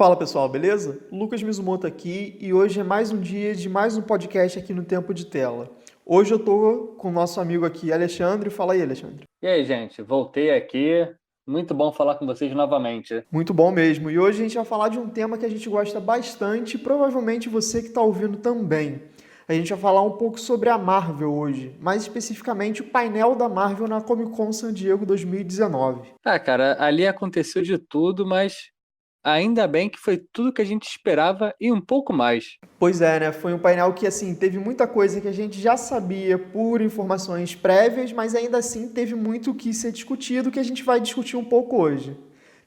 Fala pessoal, beleza? Lucas Mizumoto aqui e hoje é mais um dia de mais um podcast aqui no Tempo de Tela. Hoje eu tô com o nosso amigo aqui, Alexandre. Fala aí, Alexandre. E aí, gente, voltei aqui. Muito bom falar com vocês novamente. Muito bom mesmo. E hoje a gente vai falar de um tema que a gente gosta bastante e provavelmente você que está ouvindo também. A gente vai falar um pouco sobre a Marvel hoje, mais especificamente o painel da Marvel na Comic Con San Diego 2019. Cara, ali aconteceu de tudo, mas ainda bem que foi tudo que a gente esperava e um pouco mais. Pois é, né? Foi um painel que, assim, teve muita coisa que a gente já sabia por informações prévias, mas ainda assim teve muito o que ser discutido que a gente vai discutir um pouco hoje.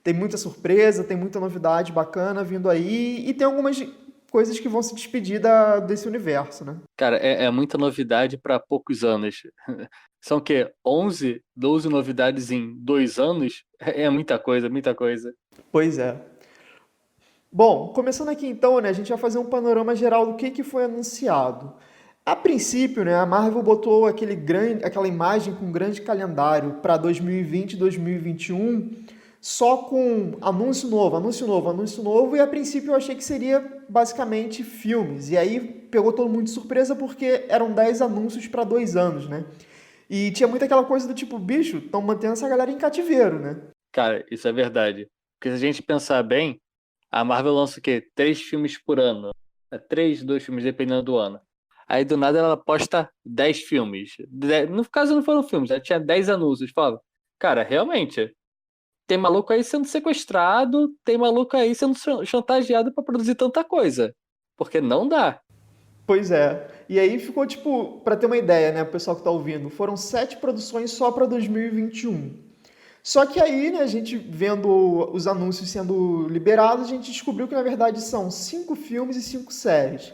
Tem muita surpresa, tem muita novidade bacana vindo aí e tem algumas coisas que vão se despedir desse universo, né? Cara, é muita novidade para poucos anos. São o quê? 11, 12 novidades em 2 anos? É muita coisa, muita coisa. Pois é. Bom, começando aqui então, né, a gente vai fazer um panorama geral do que foi anunciado. A princípio, né, a Marvel botou aquela imagem com um grande calendário para 2020 e 2021, só com anúncio novo, anúncio novo, anúncio novo, e a princípio eu achei que seria basicamente filmes. E aí pegou todo mundo de surpresa porque eram 10 anúncios para 2 anos, né? E tinha muito aquela coisa do tipo, bicho, estão mantendo essa galera em cativeiro, né? Cara, isso é verdade. Porque se a gente pensar bem, a Marvel lança o quê? 3 filmes por ano. 3, 2 filmes, dependendo do ano. Aí do nada ela posta 10 filmes. No caso não foram filmes, ela tinha 10 anúncios. Fala, cara, realmente, tem maluco aí sendo sequestrado, tem maluco aí sendo chantageado pra produzir tanta coisa. Porque não dá. Pois é. E aí ficou tipo, pra ter uma ideia, né, o pessoal que tá ouvindo, foram 7 produções só pra 2021. Só que aí, né, a gente vendo os anúncios sendo liberados, a gente descobriu que na verdade são 5 filmes e 5 séries.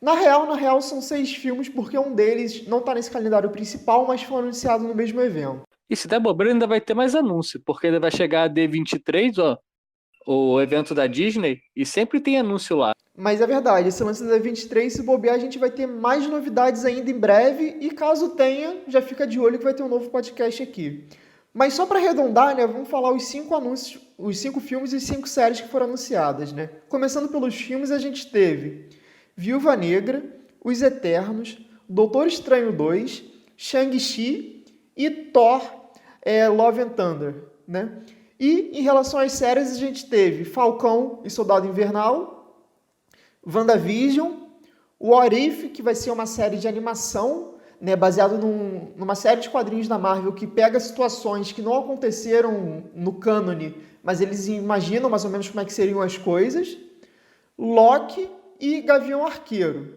Na real são 6 filmes porque um deles não tá nesse calendário principal, mas foi anunciado no mesmo evento. E se der bobeira, ainda vai ter mais anúncio. Porque ainda vai chegar a D23, ó, o evento da Disney, e sempre tem anúncio lá. Mas é verdade, esse lance da 23, se bobear, a gente vai ter mais novidades ainda em breve. E caso tenha, já fica de olho que vai ter um novo podcast aqui. Mas só para arredondar, né, vamos falar os 5 anúncios, os 5 filmes e 5 séries que foram anunciadas, né? Começando pelos filmes, a gente teve Viúva Negra, Os Eternos, Doutor Estranho 2, Shang-Chi e Thor, Love and Thunder, né? E em relação às séries, a gente teve Falcão e Soldado Invernal, WandaVision, o What If, que vai ser uma série de animação, né, baseado numa série de quadrinhos da Marvel que pega situações que não aconteceram no cânone, mas eles imaginam mais ou menos como é que seriam as coisas. Loki e Gavião Arqueiro.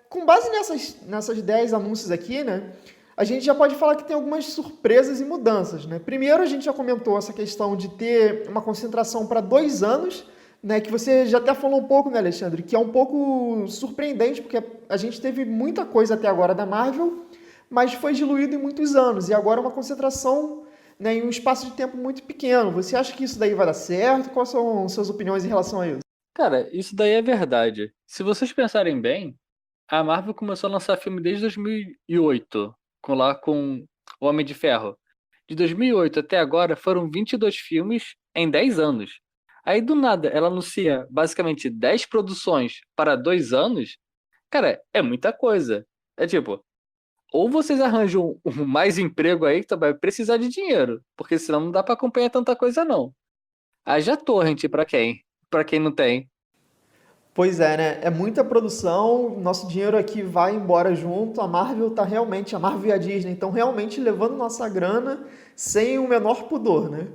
Com base nessas 10 anúncios aqui, né, a gente já pode falar que tem algumas surpresas e mudanças. Né? Primeiro, a gente já comentou essa questão de ter uma concentração para 2 anos, né, que você já até falou um pouco, né, Alexandre, que é um pouco surpreendente, porque a gente teve muita coisa até agora da Marvel, mas foi diluído em muitos anos, e agora é uma concentração, né, em um espaço de tempo muito pequeno. Você acha que isso daí vai dar certo? Quais são suas opiniões em relação a isso? Cara, isso daí é verdade. Se vocês pensarem bem, a Marvel começou a lançar filme desde 2008, com o Homem de Ferro. De 2008 até agora foram 22 filmes em 10 anos. Aí do nada ela anuncia basicamente 10 produções para 2 anos. Cara, é muita coisa. É tipo, ou vocês arranjam mais emprego aí que vai precisar de dinheiro, porque senão não dá para acompanhar tanta coisa não. Haja torrent para quem? Para quem não tem. Pois é, né? É muita produção, nosso dinheiro aqui vai embora junto. A Marvel tá realmente, a Marvel e a Disney estão realmente levando nossa grana sem o menor pudor, né?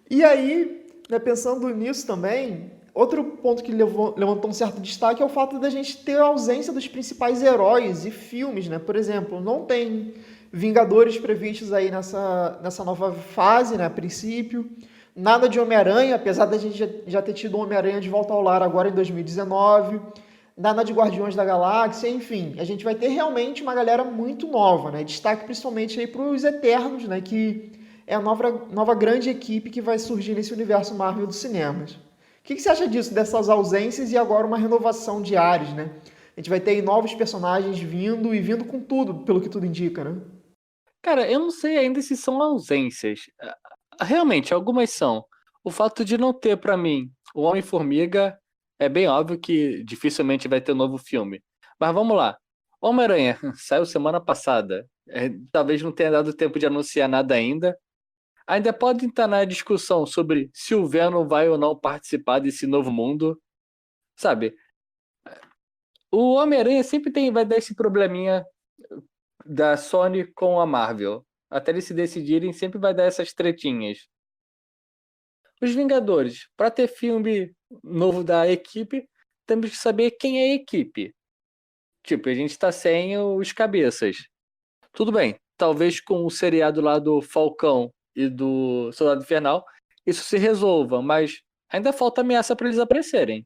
E aí, né, pensando nisso também, outro ponto que levantou um certo destaque é o fato da gente ter a ausência dos principais heróis e filmes, né? Por exemplo, não tem Vingadores previstos aí nessa nova fase, né, a princípio. Nada de Homem-Aranha, apesar da gente já ter tido o Homem-Aranha de volta ao lar agora em 2019. Nada de Guardiões da Galáxia, enfim. A gente vai ter realmente uma galera muito nova, né? Destaque principalmente aí para os Eternos, né? Que é a nova grande equipe que vai surgir nesse universo Marvel dos cinemas. O que você acha disso, dessas ausências e agora uma renovação de ares, né? A gente vai ter aí novos personagens vindo e vindo com tudo, pelo que tudo indica, né? Cara, eu não sei ainda se são ausências. Realmente, algumas são. O fato de não ter, pra mim, o Homem-Formiga é bem óbvio que dificilmente vai ter um novo filme. Mas vamos lá. Homem-Aranha saiu semana passada. Talvez não tenha dado tempo de anunciar nada ainda. Ainda pode estar na discussão sobre se o Venom vai ou não participar desse novo mundo. Sabe? O Homem-Aranha sempre vai dar esse probleminha da Sony com a Marvel. Até eles se decidirem, sempre vai dar essas tretinhas. Os Vingadores, para ter filme novo da equipe, temos que saber quem é a equipe. Tipo, a gente tá sem os cabeças. Tudo bem, talvez com o seriado lá do Falcão e do Soldado Invernal, isso se resolva, mas ainda falta ameaça para eles aparecerem.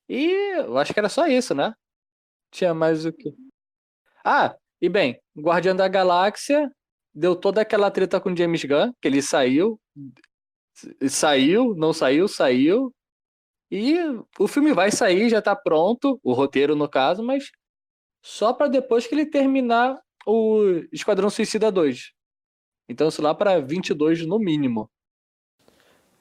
E eu acho que era só isso, né? Tinha mais o quê? Ah, e bem, Guardião da Galáxia deu toda aquela treta com James Gunn, que ele saiu, não saiu, saiu. E o filme vai sair, já tá pronto, o roteiro no caso, mas só para depois que ele terminar o Esquadrão Suicida 2. Então, isso lá para 22 no mínimo.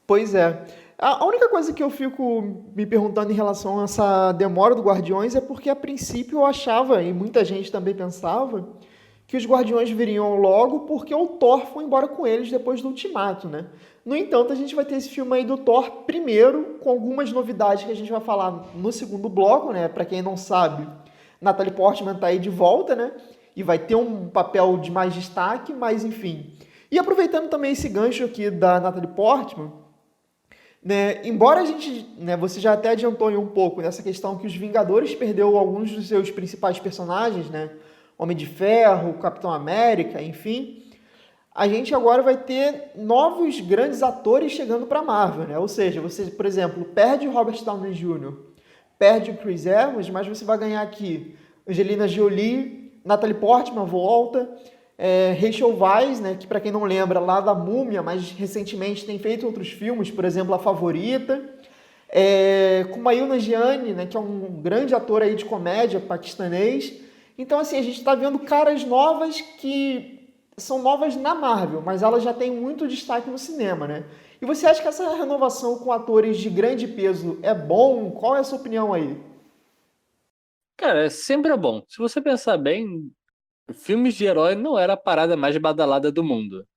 Pois é. A única coisa que eu fico me perguntando em relação a essa demora do Guardiões é porque, a princípio, eu achava, e muita gente também pensava, que os Guardiões viriam logo porque o Thor foi embora com eles depois do Ultimato, né? No entanto, a gente vai ter esse filme aí do Thor primeiro, com algumas novidades que a gente vai falar no segundo bloco, né? Pra quem não sabe, Natalie Portman tá aí de volta, né? E vai ter um papel de mais destaque, mas enfim. E aproveitando também esse gancho aqui da Natalie Portman, né, embora a gente, né, você já até adiantou um pouco nessa questão que os Vingadores perdeu alguns dos seus principais personagens, né? Homem de Ferro, Capitão América, enfim. A gente agora vai ter novos grandes atores chegando para a Marvel, né? Ou seja, você, por exemplo, perde o Robert Downey Jr., perde o Chris Evans, mas você vai ganhar aqui Angelina Jolie, Natalie Portman volta, Rachel Weisz, né, que para quem não lembra, lá da Múmia, mas recentemente tem feito outros filmes, por exemplo, A Favorita, Kumail Nanjiani, né, que é um grande ator aí de comédia paquistanês. Então, assim, a gente está vendo caras novas que são novas na Marvel, mas elas já têm muito destaque no cinema, né? E você acha que essa renovação com atores de grande peso é bom? Qual é a sua opinião aí? Cara, sempre é bom. Se você pensar bem, filmes de herói não era a parada mais badalada do mundo.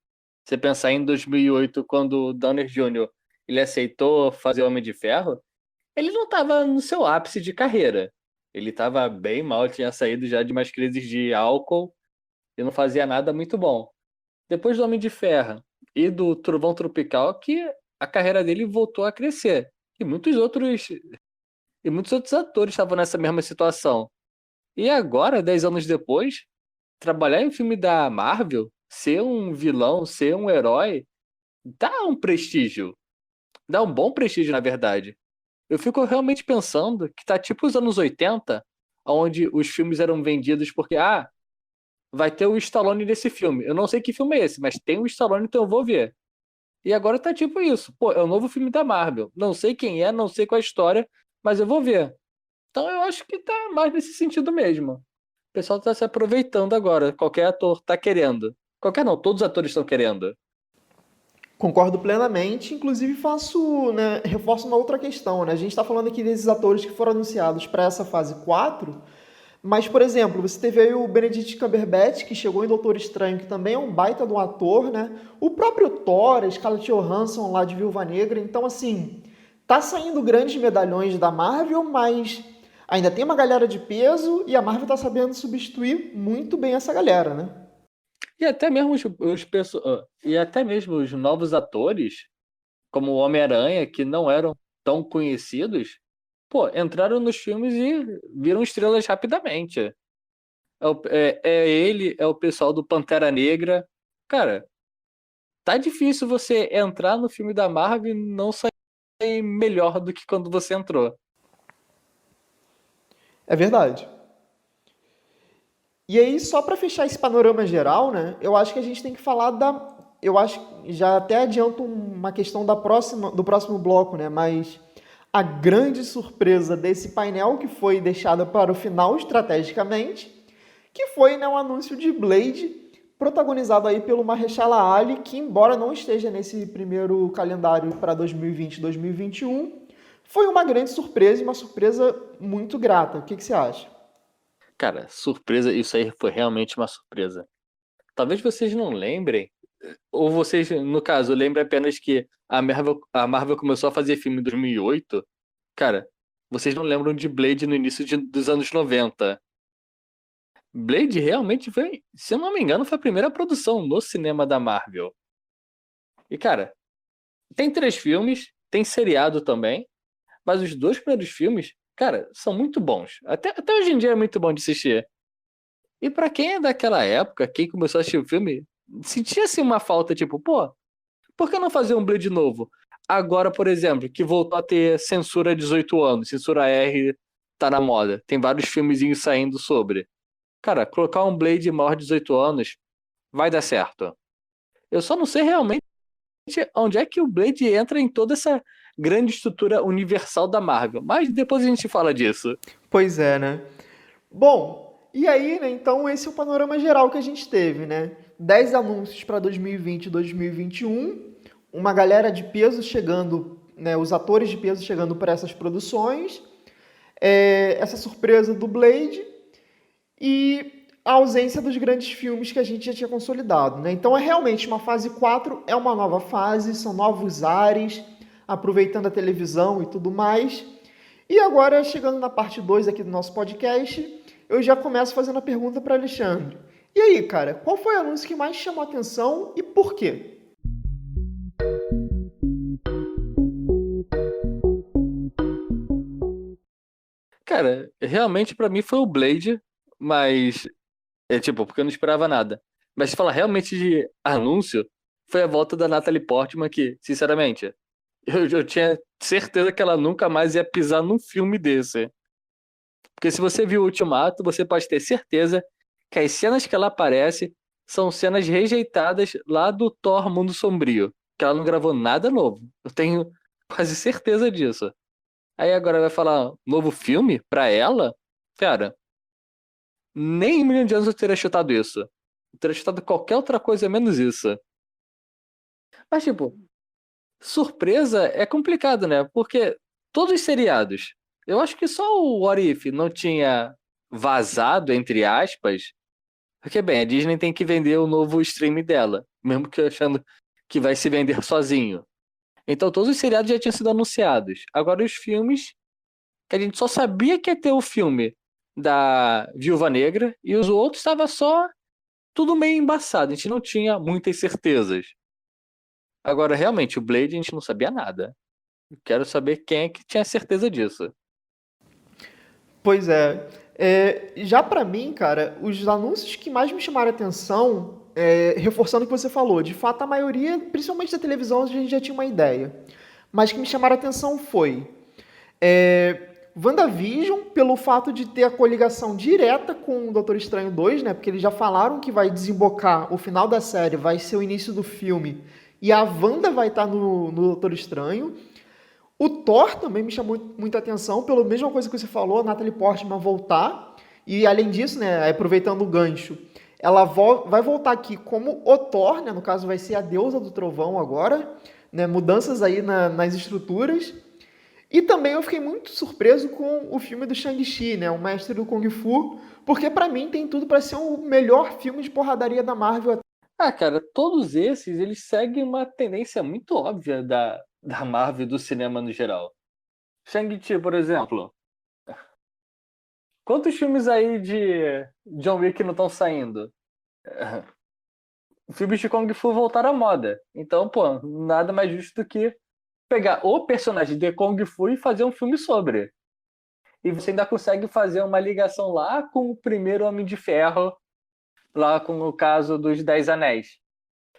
Você pensar em 2008, quando o Downey Jr. ele aceitou fazer Homem de Ferro, ele não estava no seu ápice de carreira. Ele estava bem mal, tinha saído já de umas crises de álcool e não fazia nada muito bom. Depois do Homem de Ferro e do Trovão Tropical, que a carreira dele voltou a crescer. E muitos outros atores estavam nessa mesma situação. E agora, 10 anos depois, trabalhar em filme da Marvel, ser um vilão, ser um herói, dá um prestígio. Dá um bom prestígio, na verdade. Eu fico realmente pensando que tá tipo os anos 80, onde os filmes eram vendidos porque, vai ter o Stallone nesse filme. Eu não sei que filme é esse, mas tem o Stallone, então eu vou ver. E agora tá tipo isso. Pô, é o novo filme da Marvel. Não sei quem é, não sei qual é a história, mas eu vou ver. Então eu acho que tá mais nesse sentido mesmo. O pessoal tá se aproveitando agora. Qualquer ator tá querendo. Qualquer não, todos os atores estão querendo. Concordo plenamente, inclusive faço, né, reforço uma outra questão, né? A gente está falando aqui desses atores que foram anunciados para essa fase 4, mas, por exemplo, você teve aí o Benedict Cumberbatch, que chegou em Doutor Estranho, que também é um baita de um ator, né? O próprio Thor, a Scarlett Johansson lá de Viúva Negra. Então, assim, tá saindo grandes medalhões da Marvel, mas ainda tem uma galera de peso e a Marvel tá sabendo substituir muito bem essa galera, né? E até mesmo os novos atores, como o Homem-Aranha, que não eram tão conhecidos, pô, entraram nos filmes e viram estrelas rapidamente. Ele, é o pessoal do Pantera Negra. Cara, tá difícil você entrar no filme da Marvel e não sair melhor do que quando você entrou. É verdade. E aí, só para fechar esse panorama geral, né? Eu acho que a gente tem que falar da. Eu acho, já até adianto uma questão do próximo bloco, né? Mas a grande surpresa desse painel, que foi deixada para o final estrategicamente, que foi, né, o anúncio de Blade protagonizado aí pelo Mahershala Ali, que embora não esteja nesse primeiro calendário para 2020 e 2021, foi uma grande surpresa e uma surpresa muito grata. O que você acha? Cara, surpresa, isso aí foi realmente uma surpresa. Talvez vocês não lembrem, ou vocês, no caso, lembrem apenas que a Marvel começou a fazer filme em 2008. Cara, vocês não lembram de Blade no início dos anos 90. Blade realmente foi, se eu não me engano, foi a primeira produção no cinema da Marvel. E, cara, tem 3 filmes, tem seriado também, mas os 2 primeiros filmes, cara, são muito bons. Até hoje em dia é muito bom de assistir. E pra quem é daquela época, quem começou a assistir o filme, sentia assim uma falta, tipo, pô, por que não fazer um Blade novo? Agora, por exemplo, que voltou a ter censura 18 anos, censura R tá na moda. Tem vários filmezinhos saindo sobre. Cara, colocar um Blade maior de 18 anos vai dar certo. Eu só não sei realmente onde é que o Blade entra em toda essa grande estrutura universal da Marvel. Mas depois a gente fala disso. Pois é, né? Bom, e aí, né, então esse é o panorama geral que a gente teve, né? 10 anúncios para 2020 e 2021, uma galera de peso chegando, né, os atores de peso chegando para essas produções, essa surpresa do Blade e a ausência dos grandes filmes que a gente já tinha consolidado, né? Então é realmente uma fase 4, é uma nova fase, são novos ares, aproveitando a televisão e tudo mais. E agora, chegando na parte 2 aqui do nosso podcast, eu já começo fazendo a pergunta para Alexandre. E aí, cara, qual foi o anúncio que mais chamou a atenção e por quê? Cara, realmente pra mim foi o Blade, mas é tipo, porque eu não esperava nada. Mas se falar realmente de anúncio, foi a volta da Natalie Portman que, sinceramente, eu tinha certeza que ela nunca mais ia pisar num filme desse. Porque se você viu o Ultimato, você pode ter certeza que as cenas que ela aparece são cenas rejeitadas lá do Thor Mundo Sombrio, que ela não gravou nada novo. Eu tenho quase certeza disso. Aí agora vai falar novo filme pra ela? Cara, nem em um milhão de anos eu teria chutado isso. Eu teria chutado qualquer outra coisa menos isso. Mas, tipo, surpresa é complicado, né? Porque todos os seriados, eu acho que só o What If não tinha vazado, entre aspas, porque, bem, a Disney tem que vender o novo stream dela, mesmo que achando que vai se vender sozinho. Então todos os seriados já tinham sido anunciados. Agora os filmes, que a gente só sabia que ia ter o filme da Viúva Negra e os outros estava só tudo meio embaçado, a gente não tinha muitas certezas. Agora, realmente, o Blade a gente não sabia nada. Quero saber quem é que tinha certeza disso. Pois é. Já para mim, cara, os anúncios que mais me chamaram a atenção, reforçando o que você falou, de fato a maioria, principalmente da televisão, a gente já tinha uma ideia. Mas que me chamaram a atenção foi WandaVision, pelo fato de ter a coligação direta com o Doutor Estranho 2, né? Porque eles já falaram que vai desembocar, o final da série vai ser o início do filme, e a Wanda vai estar no Doutor Estranho. O Thor também me chamou muita atenção, pela mesma coisa que você falou, a Natalie Portman voltar. E além disso, né, aproveitando o gancho, ela vai voltar aqui como o Thor, né, no caso vai ser a deusa do trovão agora, né, mudanças aí nas estruturas. E também eu fiquei muito surpreso com o filme do Shang-Chi, né, o mestre do Kung Fu, porque pra mim tem tudo pra ser o melhor filme de porradaria da Marvel. Ah, cara, todos esses, eles seguem uma tendência muito óbvia da Marvel e do cinema no geral. Shang-Chi, por exemplo. Quantos filmes aí de John Wick não estão saindo? Filmes de Kung Fu voltaram à moda. Então, pô, nada mais justo do que pegar o personagem de Kung Fu e fazer um filme sobre. E você ainda consegue fazer uma ligação lá com o primeiro Homem de Ferro, lá com o caso dos Dez Anéis.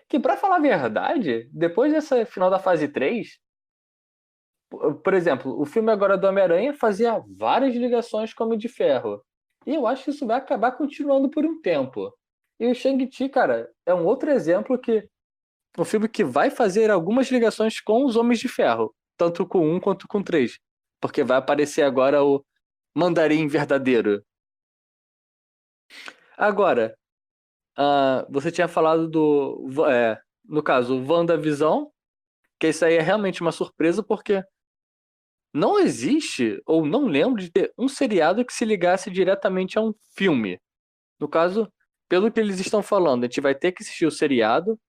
Que, pra falar a verdade, depois dessa final da fase 3, por exemplo, o filme agora do Homem-Aranha fazia várias ligações com o Homem de Ferro. E eu acho que isso vai acabar continuando por um tempo. E o Shang-Chi, cara, é um outro exemplo que um filme que vai fazer algumas ligações com os Homens de Ferro, tanto com um quanto com três. Porque vai aparecer agora o Mandarim verdadeiro. Agora, Você tinha falado no caso, o WandaVision, que isso aí é realmente uma surpresa, porque não existe, ou não lembro de ter um seriado que se ligasse diretamente a um filme. No caso, pelo que eles estão falando, a gente vai ter que assistir o seriado,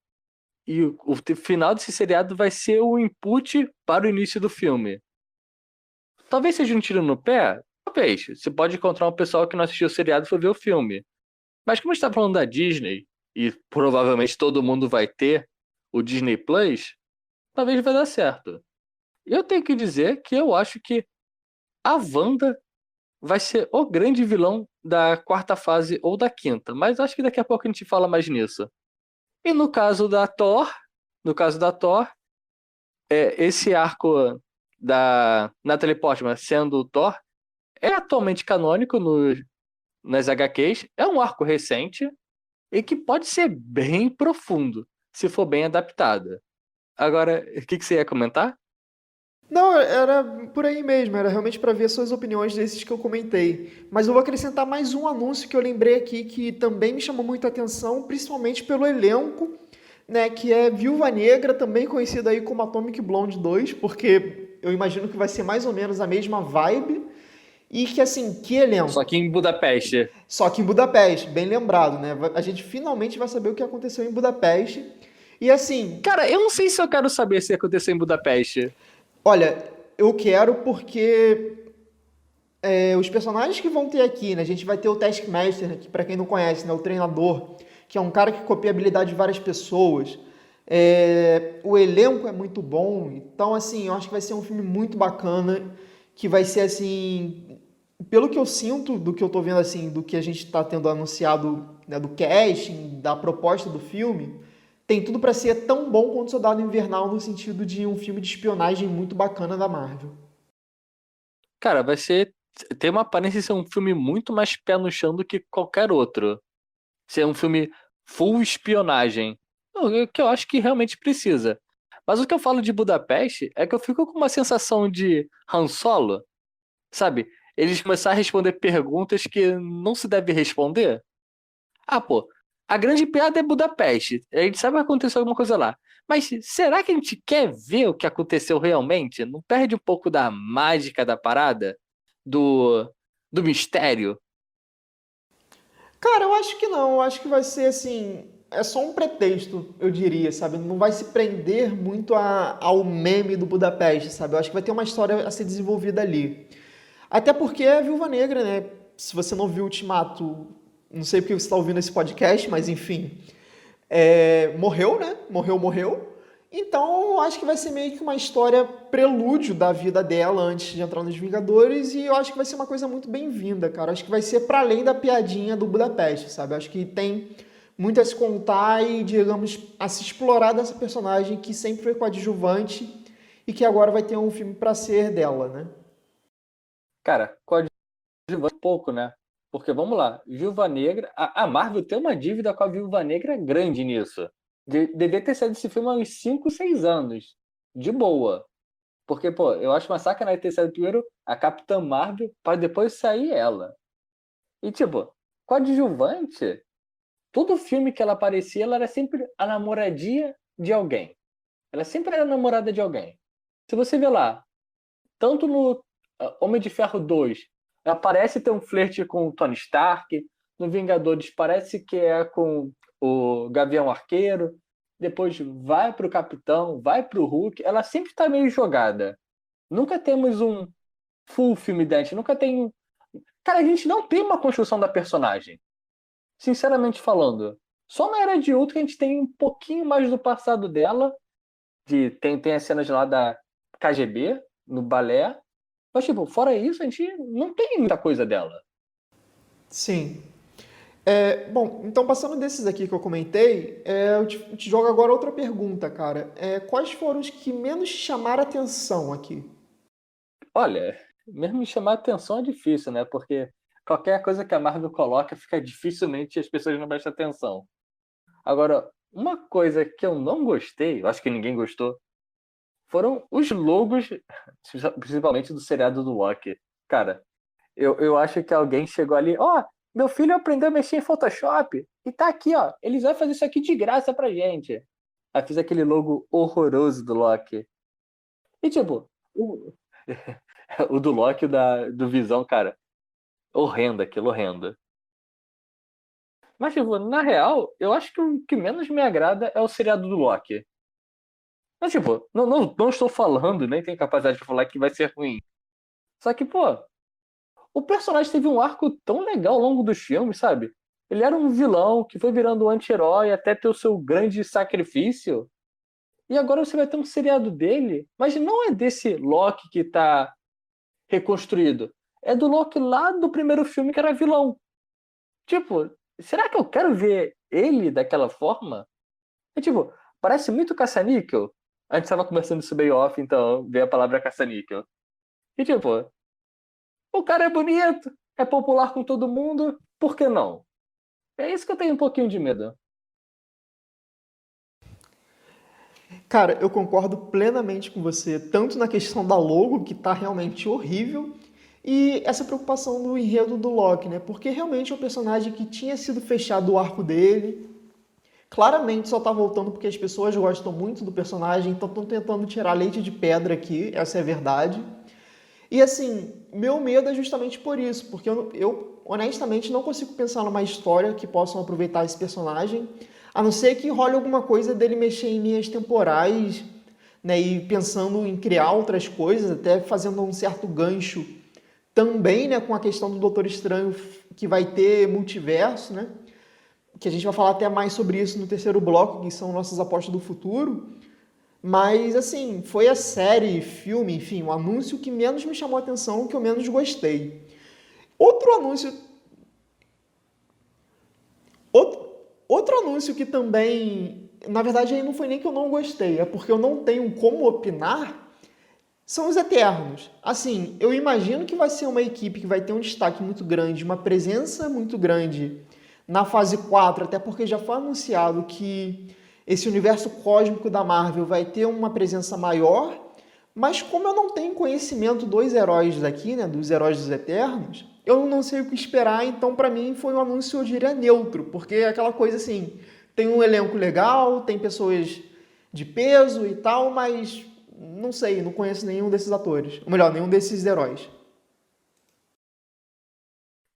e o final desse seriado vai ser o input para o início do filme. Talvez seja um tiro no pé, talvez. Você pode encontrar um pessoal que não assistiu o seriado e foi ver o filme. Mas como a gente está falando da Disney, e provavelmente todo mundo vai ter o Disney Plus, talvez vai dar certo. Eu tenho que dizer que eu acho que a Wanda vai ser o grande vilão da quarta fase ou da quinta, mas acho que daqui a pouco a gente fala mais nisso. E no caso da Thor, esse arco da Natalie Portman sendo o Thor é atualmente canônico nas HQs, é um arco recente e que pode ser bem profundo, se for bem adaptado. Agora, o que você ia comentar? Não, era por aí mesmo, era realmente para ver suas opiniões desses que eu comentei. Mas eu vou acrescentar mais um anúncio que eu lembrei aqui que também me chamou muita atenção, principalmente pelo elenco, né, que é Viúva Negra, também conhecida aí como Atomic Blonde 2, porque eu imagino que vai ser mais ou menos a mesma vibe. E que assim, que Só elenco. que em Budapeste. Só que em Budapeste, bem lembrado, né? A gente finalmente vai saber o que aconteceu em Budapeste. E assim, Cara, eu não sei se eu quero saber se aconteceu em Budapeste. olha, eu quero porque os personagens que vão ter aqui, né? A gente vai ter o Taskmaster, que para quem não conhece, né? O treinador, que é um cara que copia a habilidade de várias pessoas. O elenco é muito bom, então assim, eu acho que vai ser um filme muito bacana, que vai ser assim, pelo que eu sinto, do que eu tô vendo assim, do que a gente está tendo anunciado, né, do casting, da proposta do filme, tem tudo para ser tão bom quanto Soldado Invernal no sentido de um filme de espionagem muito bacana da Marvel. Cara, vai ser. Tem uma aparência de ser um filme muito mais pé no chão do que qualquer outro. Ser um filme full espionagem. O que eu acho que realmente precisa. Mas o que eu falo de Budapeste é que eu fico com uma sensação de Han Solo, sabe? Eles começaram a responder perguntas que não se deve responder. Ah, pô, a grande piada é Budapeste. A gente sabe que aconteceu alguma coisa lá. Mas será que a gente quer ver o que aconteceu realmente? Não perde um pouco da mágica da parada? Do, do mistério? Cara, eu acho que não. Eu acho que vai ser assim. É só um pretexto, eu diria, sabe? Não vai se prender muito ao meme do Budapeste, sabe? Eu acho que vai ter uma história a ser desenvolvida ali. Até porque é a Viúva Negra, né? Se você não viu o Ultimato, não sei porque você está ouvindo esse podcast, mas enfim. Morreu, né? Morreu. Então, eu acho que vai ser meio que uma história prelúdio da vida dela antes de entrar nos Vingadores e eu acho que vai ser uma coisa muito bem-vinda, cara. Eu acho que vai ser para além da piadinha do Budapeste, sabe? Eu acho que tem muito a se contar e, digamos, a se explorar dessa personagem que sempre foi coadjuvante e que agora vai ter um filme para ser dela, né? Cara, coadjuvante pouco, né? Porque vamos lá, Viúva Negra. A Marvel tem uma dívida com a Viúva Negra grande nisso. Devia ter saído esse filme há uns 5, 6 anos. De boa. Porque, pô, eu acho uma sacanagem ter saído primeiro a Capitã Marvel para depois sair ela. E, tipo, coadjuvante, todo filme que ela aparecia, ela era sempre a namoradinha de alguém. Ela sempre era a namorada de alguém. Se você vê lá, tanto no Homem de Ferro 2, ela parece ter um flerte com o Tony Stark. No Vingadores, parece que é com o Gavião Arqueiro. Depois vai pro Capitão, vai pro Hulk. Ela sempre tá meio jogada. Nunca temos um full filme dente. Nunca tem. Cara, a gente não tem uma construção da personagem. Sinceramente falando. Só na Era de Ultron que a gente tem um pouquinho mais do passado dela. Tem as cenas lá da KGB, no balé. Mas, tipo, fora isso, a gente não tem muita coisa dela. Sim. Bom, então passando desses aqui que eu comentei, eu te jogo agora outra pergunta, cara. Quais foram os que menos te chamaram a atenção aqui? Olha, mesmo me chamar a atenção é difícil, né? Porque qualquer coisa que a Marvel coloca fica dificilmente as pessoas não prestam atenção. Agora, uma coisa que eu não gostei, eu acho que ninguém gostou, foram os logos, principalmente do seriado do Loki. Cara, eu acho que alguém chegou ali, ó, Meu filho aprendeu a mexer em Photoshop e tá aqui, ó. Eles vão fazer isso aqui de graça pra gente. Aí fiz aquele logo horroroso do Loki. E tipo, o, o do Loki do Visão, cara, horrendo aquilo, horrendo. Mas, tipo, na real, eu acho que o que menos me agrada é o seriado do Loki. Mas, tipo, não estou falando, nem tenho capacidade de falar que vai ser ruim. Só que, pô, o personagem teve um arco tão legal ao longo dos filmes, sabe? Ele era um vilão que foi virando um anti-herói até ter o seu grande sacrifício. E agora você vai ter um seriado dele, mas não é desse Loki que tá reconstruído. É do Loki lá do primeiro filme que era vilão. Tipo, será que eu quero ver ele daquela forma? É tipo, parece muito caça-níquel. A gente tava conversando isso bem off, então veio a palavra caça-níquel. E tipo, o cara é bonito, é popular com todo mundo, por que não? É isso que eu tenho um pouquinho de medo. Cara, eu concordo plenamente com você, tanto na questão da logo, que tá realmente horrível, e essa preocupação do enredo do Loki, né? Porque realmente é um personagem que tinha sido fechado o arco dele, claramente só tá voltando porque as pessoas gostam muito do personagem, então estão tentando tirar leite de pedra aqui, essa é a verdade. E assim, meu medo é justamente por isso, porque eu honestamente não consigo pensar numa história que possam aproveitar esse personagem, a não ser que role alguma coisa dele mexer em linhas temporais, né, e pensando em criar outras coisas, até fazendo um certo gancho também, né, com a questão do Doutor Estranho que vai ter multiverso, né? Que a gente vai falar até mais sobre isso no terceiro bloco, que são nossas apostas do futuro. Mas, assim, foi a série, filme, enfim, o anúncio que menos me chamou a atenção, que eu menos gostei. Outro anúncio. Outro, outro anúncio que também. Na verdade, aí não foi nem que eu não gostei, é porque eu não tenho como opinar. São os Eternos. Assim, eu imagino que vai ser uma equipe que vai ter um destaque muito grande, uma presença muito grande na fase 4, até porque já foi anunciado que esse universo cósmico da Marvel vai ter uma presença maior, mas como eu não tenho conhecimento dos heróis daqui, né, dos heróis dos Eternos, eu não sei o que esperar, então para mim foi um anúncio, eu diria, neutro, porque é aquela coisa assim, tem um elenco legal, tem pessoas de peso e tal, mas não sei, não conheço nenhum desses atores. Ou melhor, nenhum desses heróis.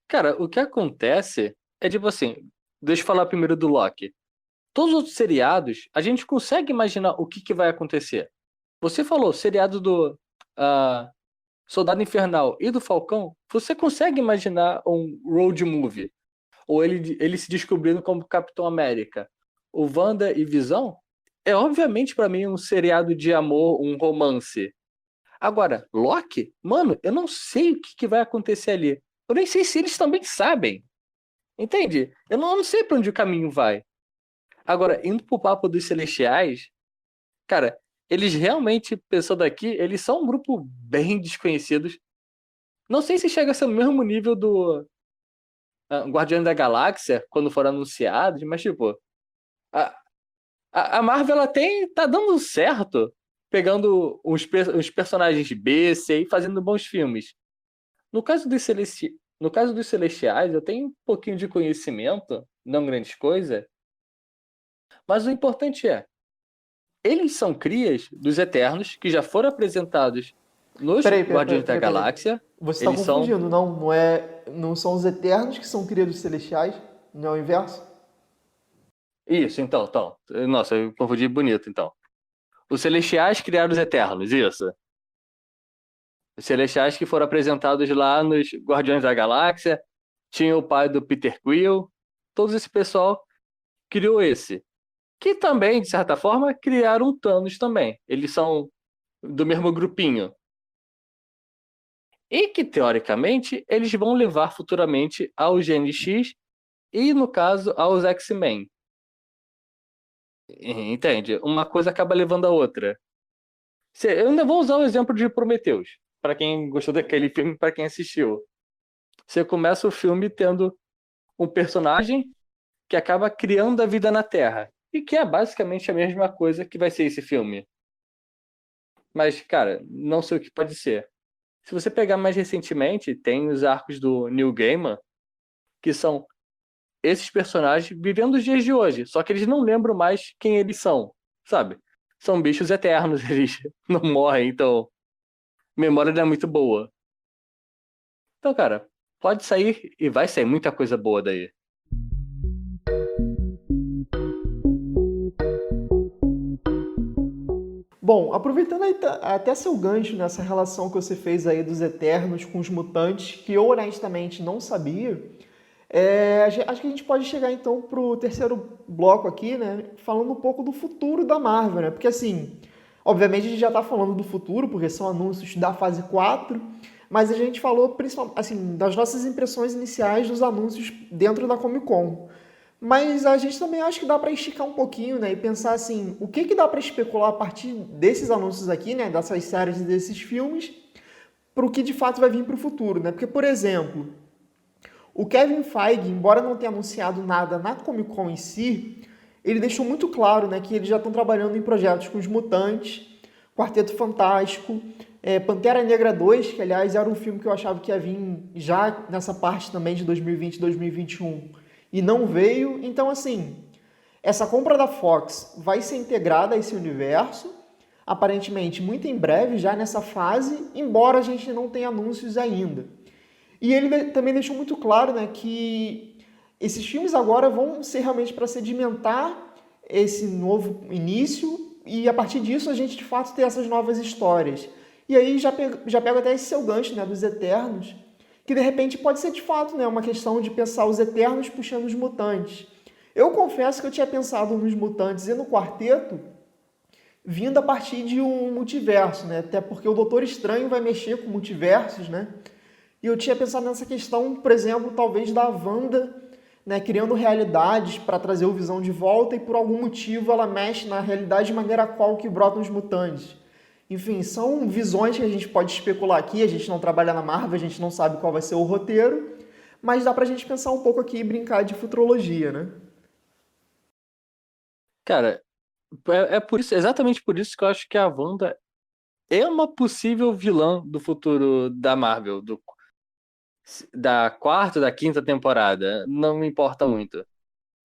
Cara, o que acontece é tipo assim, deixa eu falar primeiro do Loki. Todos os outros seriados, a gente consegue imaginar o que vai acontecer. Você falou, seriado do ah, Soldado Invernal e do Falcão, você consegue imaginar um road movie? Ou ele se descobrindo como Capitão América? O Wanda e Visão? É obviamente pra mim um seriado de amor, um romance. Agora, Loki? Mano, eu não sei o que vai acontecer ali. Eu nem sei se eles também sabem. Entende? Eu não sei pra onde o caminho vai. Agora, indo pro papo dos Celestiais, cara, eles realmente, pensando aqui, eles são um grupo bem desconhecidos. Não sei se chega a ser o mesmo nível do Guardiões da Galáxia, quando foram anunciados, mas, tipo, a, a Marvel, ela tá dando certo, pegando os personagens B, C e fazendo bons filmes. No caso dos Celestiais, eu tenho um pouquinho de conhecimento, não grandes coisas, mas o importante é, eles são crias dos Eternos, que já foram apresentados nos Guardiões da Peraí. Galáxia. Você está Eles são. confundindo, não são os Eternos que são criados celestiais? Não é o inverso? Isso, então. Nossa, eu confundi bonito, então. Os Celestiais criaram os Eternos, isso. Os Celestiais que foram apresentados lá nos Guardiões da Galáxia. Tinha o pai do Peter Quill. Todo esse pessoal criou esse. Que também, de certa forma, criaram o Thanos também. Eles são do mesmo grupinho. E que, teoricamente, eles vão levar futuramente ao GNX e, no caso, aos X-Men. Entende? Uma coisa acaba levando a outra. Eu ainda vou usar o exemplo de Prometheus, para quem gostou daquele filme, para quem assistiu. Você começa o filme tendo um personagem que acaba criando a vida na Terra, e que é basicamente a mesma coisa que vai ser esse filme. Mas, cara, não sei o que pode ser. Se você pegar mais recentemente, tem os arcos do Neil Gaiman, que são esses personagens vivendo os dias de hoje, só que eles não lembram mais quem eles são, sabe? São bichos eternos, eles não morrem, então a memória não é muito boa. Então, cara, pode sair e vai sair muita coisa boa daí. Bom, aproveitando aí até seu gancho nessa relação que você fez aí dos Eternos com os mutantes, que eu honestamente não sabia, acho que a gente pode chegar então pro terceiro bloco aqui, né? Falando um pouco do futuro da Marvel, né? Porque assim, obviamente a gente já tá falando do futuro, porque são anúncios da fase 4, mas a gente falou principalmente assim, das nossas impressões iniciais dos anúncios dentro da Comic Con. Mas a gente também acha que dá para esticar um pouquinho, né? E pensar assim, o que dá para especular a partir desses anúncios aqui, né? Dessas séries e desses filmes, para o que de fato vai vir para o futuro, né? Porque, por exemplo, o Kevin Feige, embora não tenha anunciado nada na Comic Con em si, ele deixou muito claro, né, que eles já estão trabalhando em projetos com os Mutantes, Quarteto Fantástico, Pantera Negra 2, que aliás era um filme que eu achava que ia vir já nessa parte também de 2020 e 2021 e não veio. Então, assim, essa compra da Fox vai ser integrada a esse universo, aparentemente muito em breve, já nessa fase, embora a gente não tenha anúncios ainda. E ele também deixou muito claro, né, que esses filmes agora vão ser realmente para sedimentar esse novo início e a partir disso a gente de fato ter essas novas histórias. E aí já pego até esse seu gancho, né, dos Eternos, que de repente pode ser de fato, né, uma questão de pensar os Eternos puxando os mutantes. Eu confesso que eu tinha pensado nos mutantes e no quarteto vindo a partir de um multiverso, né? Até porque o Doutor Estranho vai mexer com multiversos, né? E eu tinha pensado nessa questão, por exemplo, talvez da Wanda, né, criando realidades para trazer o Visão de volta e por algum motivo ela mexe na realidade de maneira qual que brotam os mutantes. Enfim, são visões que a gente pode especular aqui, a gente não trabalha na Marvel, a gente não sabe qual vai ser o roteiro, mas dá pra gente pensar um pouco aqui e brincar de futurologia, né? Cara, é por isso, exatamente por isso que eu acho que a Wanda é uma possível vilã do futuro da Marvel, da quarta, da quinta temporada. Não me importa muito.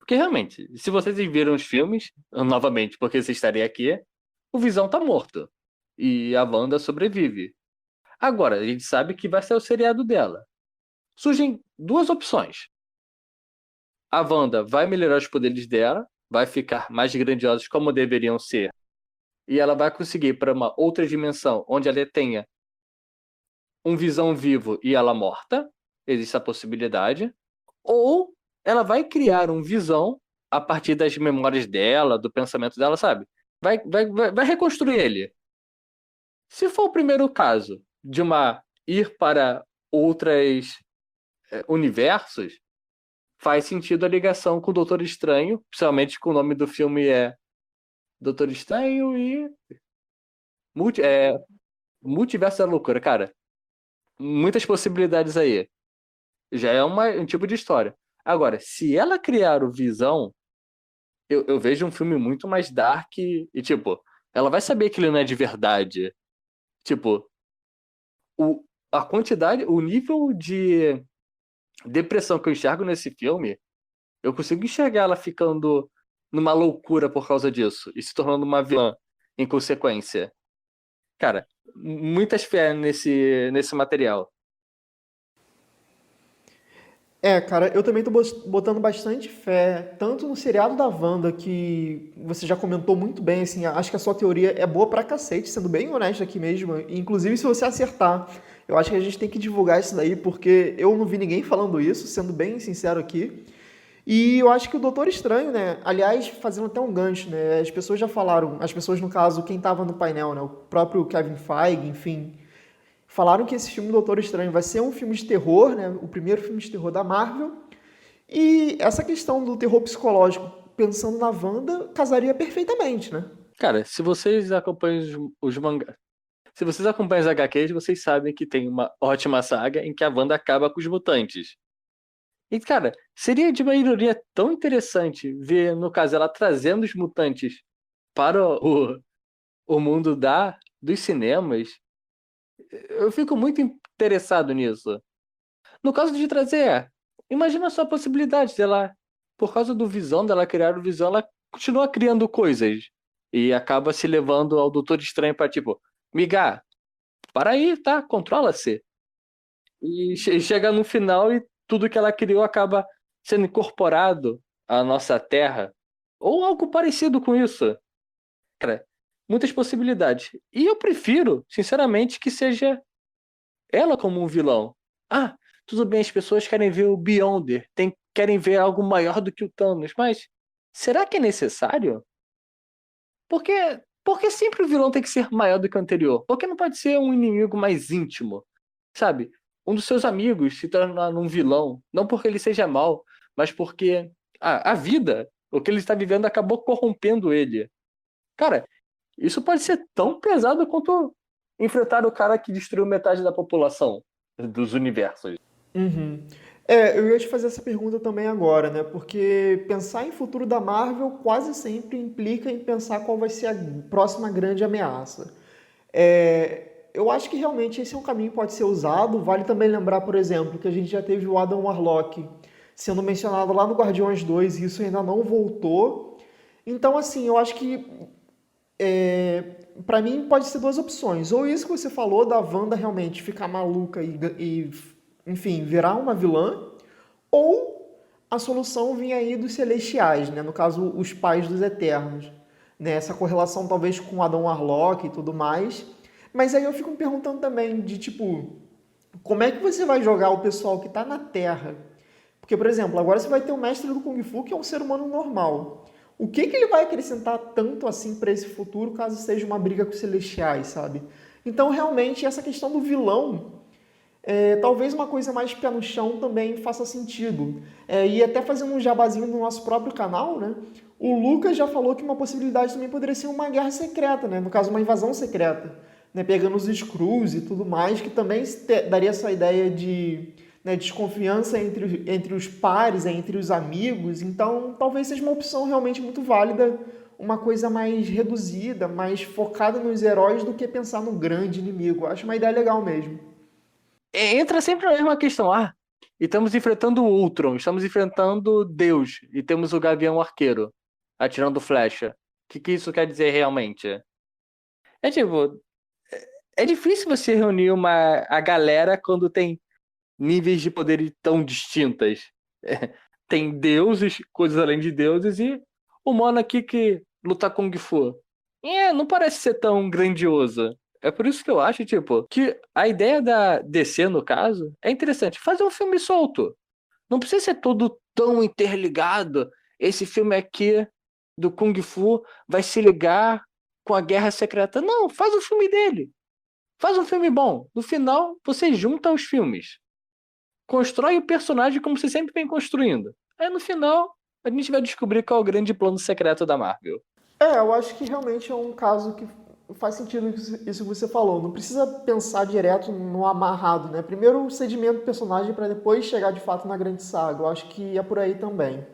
Porque realmente, se vocês viram os filmes, novamente, porque você estaria aqui, o Visão tá morto. E a Wanda sobrevive. Agora, a gente sabe que vai ser o seriado dela. Surgem duas opções. A Wanda vai melhorar os poderes dela, vai ficar mais grandiosos como deveriam ser, e ela vai conseguir ir para uma outra dimensão onde ela tenha um Visão vivo e ela morta. Existe a possibilidade. Ou ela vai criar um Visão a partir das memórias dela, do pensamento dela, sabe? Vai reconstruir ele. Se for o primeiro caso de uma ir para outros universos, faz sentido a ligação com o Doutor Estranho, principalmente que o nome do filme é Doutor Estranho e Multi, é, Multiverso da Loucura. Cara, muitas possibilidades aí. Já é um tipo de história. Agora, se ela criar o Visão, eu vejo um filme muito mais dark tipo, ela vai saber que ele não é de verdade. Tipo, a quantidade, o nível de depressão que eu enxergo nesse filme, eu consigo enxergar ela ficando numa loucura por causa disso e se tornando uma vilã em consequência. Cara, muitas fé nesse material. Cara, eu também tô botando bastante fé, tanto no seriado da Wanda, que você já comentou muito bem, assim, acho que a sua teoria é boa pra cacete, sendo bem honesto aqui mesmo, inclusive se você acertar, eu acho que a gente tem que divulgar isso daí, porque eu não vi ninguém falando isso, sendo bem sincero aqui, e eu acho que o Doutor Estranho, né, aliás, fazendo até um gancho, né, as pessoas já falaram, as pessoas no caso, quem tava no painel, né, o próprio Kevin Feige, enfim, falaram que esse filme Doutor Estranho vai ser um filme de terror, né? O primeiro filme de terror da Marvel. E essa questão do terror psicológico, pensando na Wanda, casaria perfeitamente, né? Cara, se vocês acompanham os mangás, se vocês acompanham os HQs, vocês sabem que tem uma ótima saga em que a Wanda acaba com os mutantes. E, cara, seria de uma ironia tão interessante ver, no caso, ela trazendo os mutantes para o mundo dos cinemas. Eu fico muito interessado nisso. No caso de trazer Imagina só a possibilidade dela, por causa do Visão, dela criar o Visão, ela continua criando coisas. E acaba se levando ao Doutor Estranho pra tipo, miga, para aí, tá? Controla-se. E chega no final e tudo que ela criou acaba sendo incorporado à nossa Terra. Ou algo parecido com isso. Cara, muitas possibilidades. E eu prefiro, sinceramente, que seja ela como um vilão. Ah, tudo bem, as pessoas querem ver o Beyonder, querem ver algo maior do que o Thanos, mas será que é necessário? Porque, porque sempre o vilão tem que ser maior do que o anterior? Porque não pode ser um inimigo mais íntimo, sabe? Um dos seus amigos se tornar um vilão, não porque ele seja mau, mas porque a vida, o que ele está vivendo, acabou corrompendo ele. Cara, isso pode ser tão pesado quanto enfrentar o cara que destruiu metade da população dos universos. Uhum. Eu ia te fazer essa pergunta também agora, né? Porque pensar em futuro da Marvel quase sempre implica em pensar qual vai ser a próxima grande ameaça. Eu acho que realmente esse é um caminho que pode ser usado. Vale também lembrar, por exemplo, que a gente já teve o Adam Warlock sendo mencionado lá no Guardiões 2 e isso ainda não voltou. Então, assim, eu acho que para mim pode ser duas opções. Ou isso que você falou da Wanda realmente ficar maluca enfim, virar uma vilã, ou a solução vinha aí dos Celestiais, né? No caso, os pais dos Eternos. Né? Essa correlação talvez com Adão Warlock e tudo mais. Mas aí eu fico me perguntando também de tipo, como é que você vai jogar o pessoal que está na Terra? Porque, por exemplo, agora você vai ter o mestre do Kung Fu, que é um ser humano normal. O que, que ele vai acrescentar tanto assim para esse futuro, caso seja uma briga com os celestiais, sabe? Então, realmente, essa questão do vilão, talvez uma coisa mais pé no chão também faça sentido. E até fazendo um jabazinho no nosso próprio canal, né? O Lucas já falou que uma possibilidade também poderia ser uma guerra secreta, né? No caso, uma invasão secreta, né? Pegando os Skrulls e tudo mais, que também daria essa ideia de, né, desconfiança entre os pares, entre os amigos. Então, talvez seja uma opção realmente muito válida, uma coisa mais reduzida, mais focada nos heróis do que pensar no grande inimigo. Acho uma ideia legal mesmo. Entra sempre na mesma questão. Ah, e estamos enfrentando o Ultron, estamos enfrentando Deus, e temos o Gavião Arqueiro atirando flecha. O que isso quer dizer realmente? É tipo, é difícil você reunir a galera quando tem níveis de poder tão distintas. Tem deuses, coisas além de deuses, e humano aqui que luta Kung Fu. Não parece ser tão grandioso. É por isso que eu acho, tipo, que a ideia da DC, no caso, é interessante. Fazer um filme solto. Não precisa ser todo tão interligado. Esse filme aqui do Kung Fu vai se ligar com a Guerra Secreta. Não, faz o filme dele. Faz um filme bom. No final, você junta os filmes. Constrói o personagem como você sempre vem construindo. Aí no final, a gente vai descobrir qual é o grande plano secreto da Marvel. Eu acho que realmente é um caso que faz sentido isso que você falou. Não precisa pensar direto no amarrado, né? Primeiro o sedimento do personagem para depois chegar de fato na grande saga. Eu acho que é por aí também.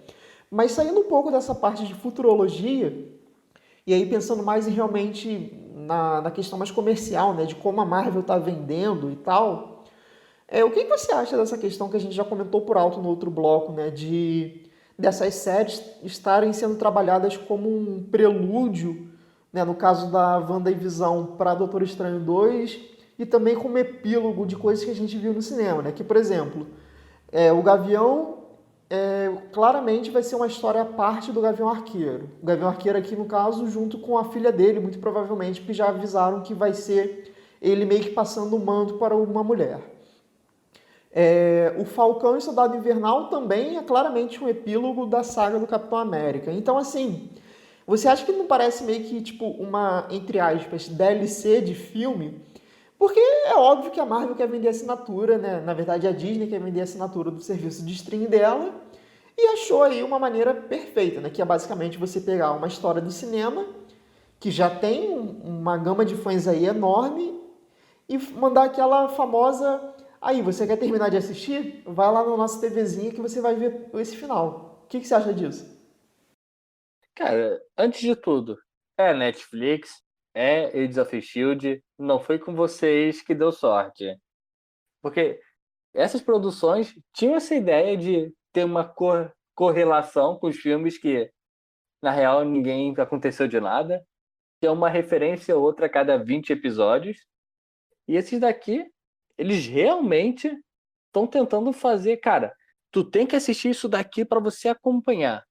Mas saindo um pouco dessa parte de futurologia, e aí pensando mais em realmente na questão mais comercial, né? De como a Marvel está vendendo e tal. O que você acha dessa questão que a gente já comentou por alto no outro bloco, né? Dessas séries estarem sendo trabalhadas como um prelúdio, né? No caso da Wanda e Visão para Doutor Estranho 2 e também como epílogo de coisas que a gente viu no cinema, né? Que, por exemplo, o Gavião claramente vai ser uma história à parte do Gavião Arqueiro. O Gavião Arqueiro aqui, no caso, junto com a filha dele, muito provavelmente, porque já avisaram que vai ser ele meio que passando o manto para uma mulher. O Falcão e o Soldado Invernal também é claramente um epílogo da saga do Capitão América. Então, assim, você acha que não parece meio que, tipo, uma, entre aspas, DLC de filme? Porque é óbvio que a Marvel quer vender assinatura, né? Na verdade, a Disney quer vender a assinatura do serviço de streaming dela e achou aí uma maneira perfeita, né? Que é basicamente você pegar uma história do cinema, que já tem uma gama de fãs aí enorme, e mandar aquela famosa. Aí, você quer terminar de assistir? Vai lá na nossa TVzinha que você vai ver esse final. O que você acha disso? Cara, antes de tudo, é Netflix, é Agents of S.H.I.E.L.D., não foi com vocês que deu sorte. Porque Essas produções tinham essa ideia de ter uma correlação com os filmes que, na real, ninguém aconteceu de nada, que é uma referência ou outra a cada 20 episódios. E esses daqui, eles realmente estão tentando fazer, cara, tu tem que assistir isso daqui para você acompanhar.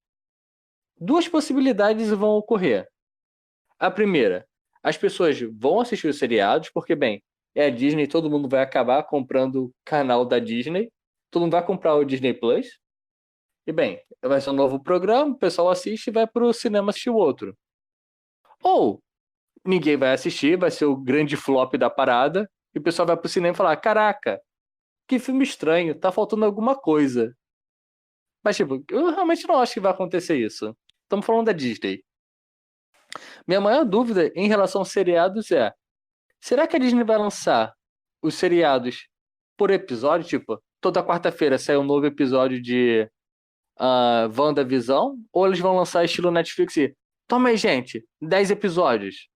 Duas possibilidades vão ocorrer. A primeira, as pessoas vão assistir os seriados, porque, bem, é a Disney, todo mundo vai acabar comprando o canal da Disney, todo mundo vai comprar o Disney Plus, e, bem, vai ser um novo programa, o pessoal assiste e vai pro cinema assistir o outro. Ou ninguém vai assistir, vai ser o grande flop da parada, e o pessoal vai pro cinema e falar: caraca, que filme estranho, tá faltando alguma coisa. Mas, tipo, eu realmente não acho que vai acontecer isso. Estamos falando da Disney. Minha maior dúvida em relação aos seriados é: será que a Disney vai lançar os seriados por episódio? Tipo, toda quarta-feira sai um novo episódio de WandaVision? Ou eles vão lançar estilo Netflix e toma aí, gente, 10 episódios?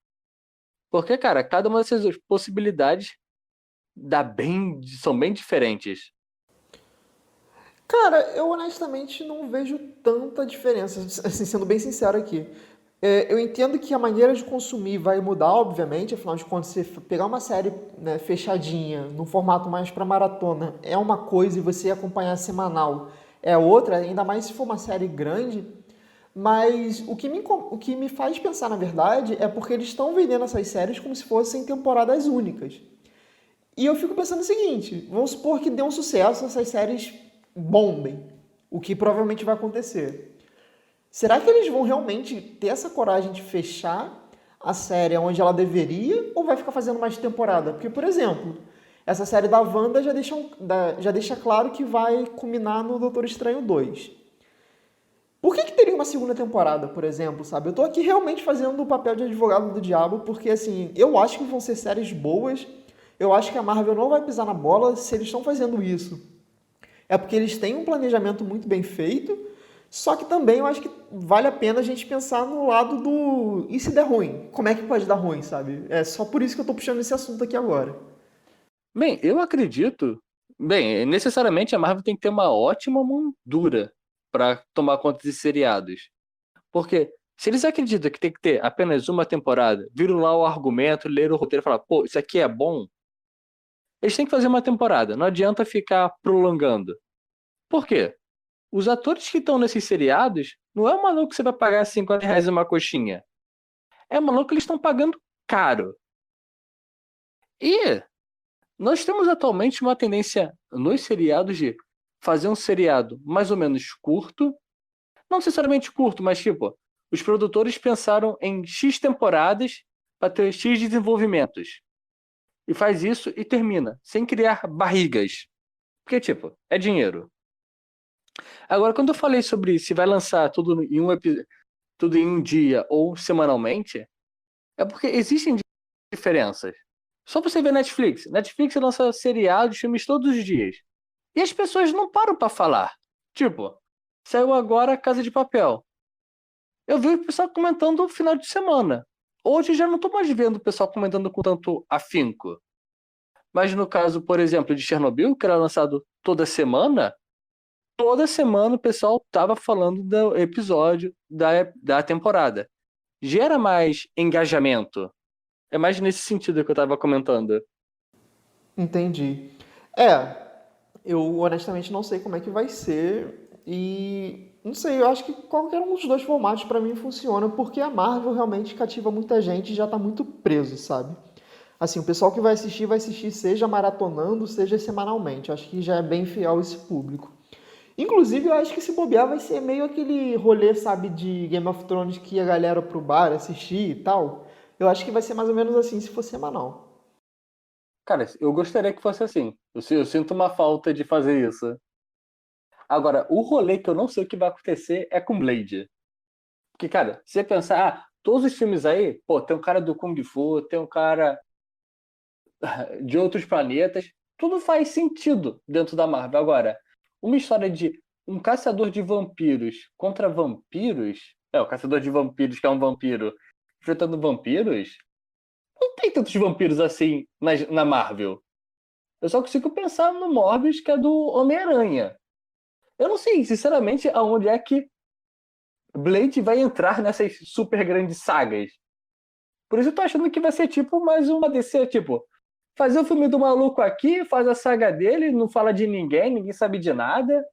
Porque, cara, cada uma dessas possibilidades são bem diferentes. Cara, eu honestamente não vejo tanta diferença, assim, sendo bem sincero aqui. Eu entendo que a maneira de consumir vai mudar, obviamente, afinal de contas, você pegar uma série, né, fechadinha, num formato mais para maratona, é uma coisa e você acompanhar semanal é outra, ainda mais se for uma série grande. Mas o que me faz pensar, na verdade, é porque eles estão vendendo essas séries como se fossem temporadas únicas. E eu fico pensando o seguinte: vamos supor que dê um sucesso, essas séries bombem, o que provavelmente vai acontecer. Será que eles vão realmente ter essa coragem de fechar a série onde ela deveria ou vai ficar fazendo mais temporada? Porque, por exemplo, essa série da Wanda já deixa claro que vai culminar no Doutor Estranho 2. Por que teria uma segunda temporada, por exemplo, sabe? Eu tô aqui realmente fazendo o papel de advogado do diabo, porque assim, eu acho que vão ser séries boas. Eu acho que a Marvel não vai pisar na bola se eles estão fazendo isso. É porque eles têm um planejamento muito bem feito, só que também eu acho que vale a pena a gente pensar no lado do e se der ruim? Como é que pode dar ruim, sabe? É só por isso que eu tô puxando esse assunto aqui agora. Bem, eu acredito. Bem, necessariamente a Marvel tem que ter uma ótima mão dura para tomar conta de seriados. Porque se eles acreditam que tem que ter apenas uma temporada, viram lá o argumento, leram o roteiro e falaram: pô, isso aqui é bom, eles têm que fazer uma temporada. Não adianta ficar prolongando. Por quê? Os atores que estão nesses seriados não é um maluco que você vai pagar R$ 50 uma coxinha. É um maluco que eles estão pagando caro. E nós temos atualmente uma tendência nos seriados de fazer um seriado mais ou menos curto, não necessariamente curto, mas tipo, os produtores pensaram em X temporadas para ter X desenvolvimentos. E faz isso e termina, sem criar barrigas. Porque, tipo, é dinheiro. Agora, quando eu falei sobre se vai lançar tudo em um dia ou semanalmente, é porque existem diferenças. Só você ver Netflix. Netflix lança seriados, filmes todos os dias. E as pessoas não param pra falar. Tipo, saiu agora Casa de Papel. Eu vi o pessoal comentando no final de semana. Hoje já não tô mais vendo o pessoal comentando com tanto afinco. Mas no caso, por exemplo, de Chernobyl, que era lançado toda semana o pessoal tava falando do episódio da temporada. Gera mais engajamento. É mais nesse sentido que eu tava comentando. Entendi. É, eu honestamente não sei como é que vai ser e não sei, eu acho que qualquer um dos dois formatos pra mim funciona porque a Marvel realmente cativa muita gente e já tá muito preso, sabe? Assim, o pessoal que vai assistir seja maratonando, seja semanalmente. Eu acho que já é bem fiel esse público. Inclusive, eu acho que se bobear vai ser meio aquele rolê, sabe, de Game of Thrones que ia a galera pro bar assistir e tal. Eu acho que vai ser mais ou menos assim se for semanal. Cara, eu gostaria que fosse assim. Eu sinto uma falta de fazer isso. Agora, o rolê que eu não sei o que vai acontecer é com Blade. Porque, cara, se você pensar, todos os filmes aí, pô, tem um cara do Kung Fu, tem um cara de outros planetas, tudo faz sentido dentro da Marvel. Agora, uma história de um caçador de vampiros contra vampiros, o caçador de vampiros que é um vampiro enfrentando vampiros, não tem tantos vampiros assim na Marvel. Eu só consigo pensar no Morbius, que é do Homem-Aranha. Eu não sei, sinceramente, aonde é que Blade vai entrar nessas super grandes sagas. Por isso eu tô achando que vai ser tipo mais uma DC, tipo, fazer o filme do maluco aqui, faz a saga dele, não fala de ninguém, ninguém sabe de nada.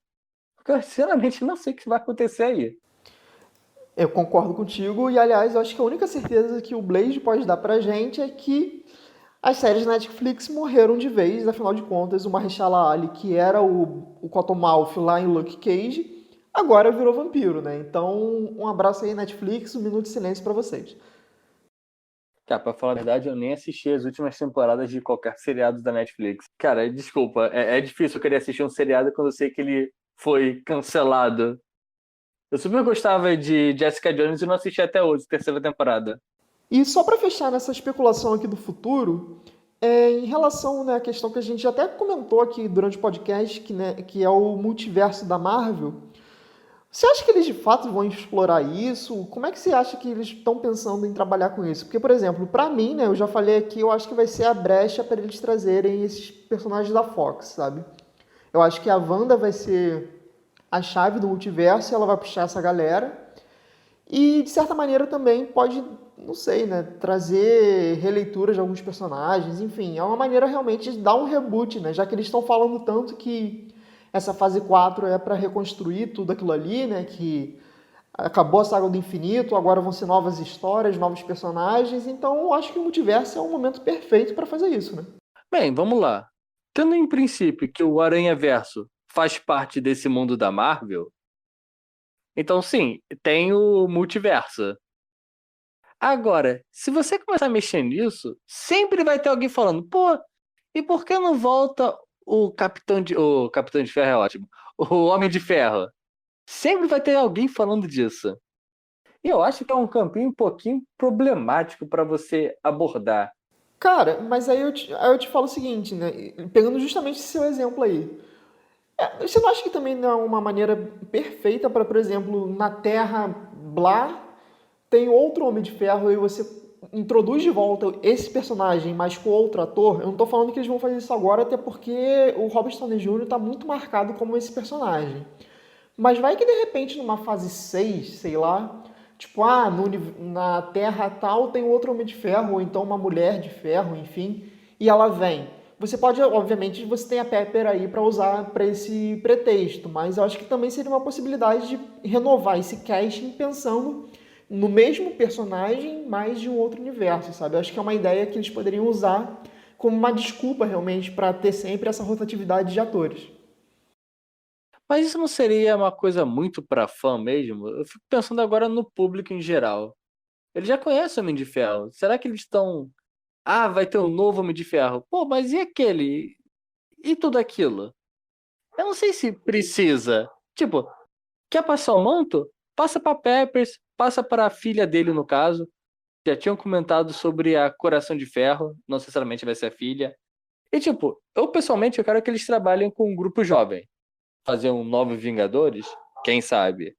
Porque eu sinceramente não sei o que vai acontecer aí. Eu concordo contigo, e aliás, eu acho que a única certeza que o Blade pode dar pra gente é que as séries da Netflix morreram de vez, afinal de contas, o Mahershala Ali, que era o Cottonmouth lá em Luke Cage, agora virou vampiro, né? Então, um abraço aí, Netflix, um minuto de silêncio pra vocês. Cara, pra falar a verdade, eu nem assisti as últimas temporadas de qualquer seriado da Netflix. Cara, desculpa, é difícil eu querer assistir um seriado quando eu sei que ele foi cancelado. Eu super gostava de Jessica Jones e não assisti até hoje, terceira temporada. E só para fechar nessa especulação aqui do futuro, em relação, né, à questão que a gente até comentou aqui durante o podcast, que é o multiverso da Marvel, você acha que eles de fato vão explorar isso? Como é que você acha que eles estão pensando em trabalhar com isso? Porque, por exemplo, para mim, né, eu já falei aqui, eu acho que vai ser a brecha para eles trazerem esses personagens da Fox, sabe? Eu acho que a Wanda vai ser a chave do multiverso e ela vai puxar essa galera. E, de certa maneira, também pode, não sei, né, trazer releituras de alguns personagens. Enfim, é uma maneira realmente de dar um reboot, né? Já que eles estão falando tanto que essa fase 4 é para reconstruir tudo aquilo ali, né? Que acabou a saga do infinito, agora vão ser novas histórias, novos personagens. Então, eu acho que o multiverso é um momento perfeito para fazer isso, né? Bem, vamos lá. Tendo em princípio que o Aranha-Verso faz parte desse mundo da Marvel, então sim, tem o multiverso. Agora, se você começar a mexer nisso, sempre vai ter alguém falando, pô, e por que não volta o Capitão de Ferro é ótimo, o Homem de Ferro? Sempre vai ter alguém falando disso. E eu acho que é um campinho um pouquinho problemático para você abordar. Cara, mas aí eu te falo o seguinte, né? Pegando justamente esse seu exemplo aí. Você não acha que também não é uma maneira perfeita para, por exemplo, na Terra Blá, tem outro Homem de Ferro e você introduz de volta esse personagem, mas com outro ator? Eu não tô falando que eles vão fazer isso agora, até porque o Robert Downey Jr. tá muito marcado como esse personagem. Mas vai que de repente numa fase 6, sei lá, tipo, na Terra tal tem outro Homem de Ferro, ou então uma Mulher de Ferro, enfim, e ela vem. Você pode, obviamente, você tem a Pepper aí para usar para esse pretexto, mas eu acho que também seria uma possibilidade de renovar esse casting pensando no mesmo personagem, mas de um outro universo, sabe? Eu acho que é uma ideia que eles poderiam usar como uma desculpa realmente para ter sempre essa rotatividade de atores. Mas isso não seria uma coisa muito pra fã mesmo? Eu fico pensando agora no público em geral. Ele já conhece o Homem de Ferro. Será que eles estão. Ah, vai ter um novo Homem de Ferro. Pô, mas e aquele? E tudo aquilo? Eu não sei se precisa. Tipo, quer passar o manto? Passa pra Peppers, passa para a filha dele, no caso. Já tinham comentado sobre a Coração de Ferro. Não necessariamente vai ser a filha. E, tipo, eu pessoalmente eu quero que eles trabalhem com um grupo jovem. Fazer um novo Vingadores? Quem sabe?